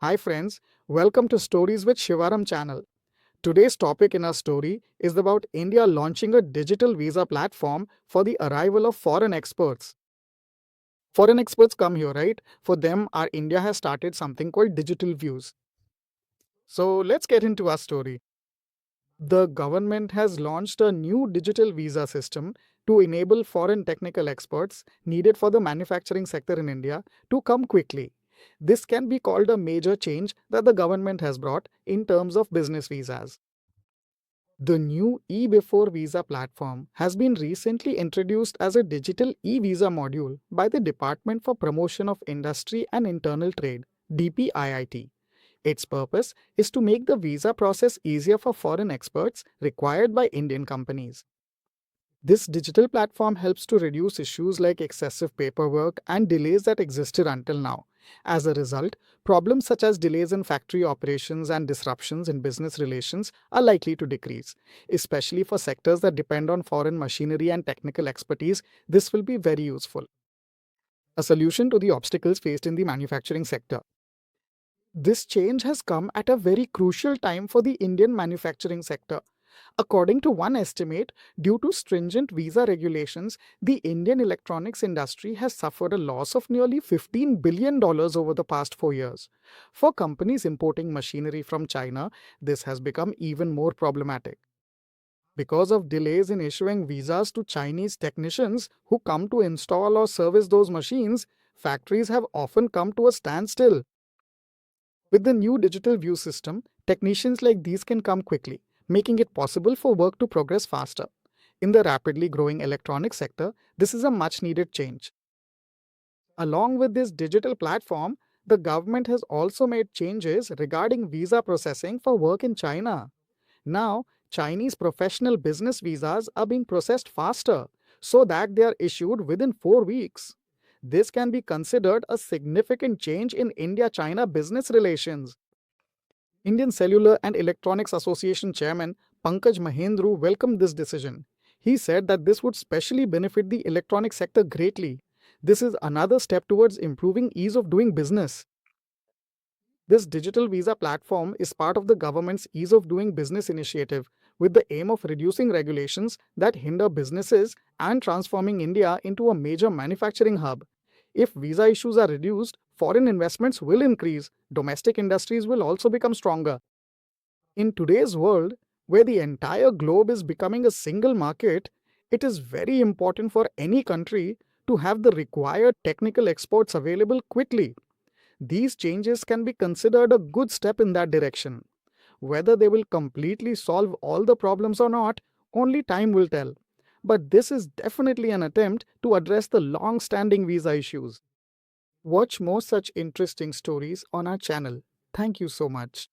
Hi friends, welcome to Stories with Shivaram channel. Today's topic in our story is about India launching a digital visa platform for the arrival of foreign experts. Foreign experts come here, right? For them, our India has started something called digital views. So let's get into our story. The government has launched a new digital visa system to enable foreign technical experts needed for the manufacturing sector in India to come quickly. This can be called a major change that the government has brought in terms of business visas. The new e-before visa platform has been recently introduced as a digital e-visa module by the Department for Promotion of Industry and Internal Trade, DPIIT. Its purpose is to make the visa process easier for foreign experts required by Indian companies. This digital platform helps to reduce issues like excessive paperwork and delays that existed until now. As a result, problems such as delays in factory operations and disruptions in business relations are likely to decrease. Especially for sectors that depend on foreign machinery and technical expertise, this will be very useful. A solution to the obstacles faced in the manufacturing sector. This change has come at a very crucial time for the Indian manufacturing sector. According to one estimate, due to stringent visa regulations, the Indian electronics industry has suffered a loss of nearly $15 billion over the past 4 years. For companies importing machinery from China, this has become even more problematic. Because of delays in issuing visas to Chinese technicians who come to install or service those machines, factories have often come to a standstill. With the new digital view system, technicians like these can come quickly, making it possible for work to progress faster. In the rapidly growing electronics sector, this is a much needed change. Along with this digital platform, the government has also made changes regarding visa processing for work in China. Now, Chinese professional business visas are being processed faster so that they are issued within 4 weeks. This can be considered a significant change in India China business relations. Indian Cellular and Electronics Association Chairman Pankaj Mahendru welcomed this decision. He said that this would specially benefit the electronic sector greatly. This is another step towards improving ease of doing business. This digital visa platform is part of the government's Ease of Doing Business initiative with the aim of reducing regulations that hinder businesses and transforming India into a major manufacturing hub. If visa issues are reduced, foreign investments will increase, domestic industries will also become stronger. In today's world, where the entire globe is becoming a single market, it is very important for any country to have the required technical experts available quickly. These changes can be considered a good step in that direction. Whether they will completely solve all the problems or not, only time will tell. But this is definitely an attempt to address the long standing visa issues. Watch more such interesting stories on our channel. Thank you so much.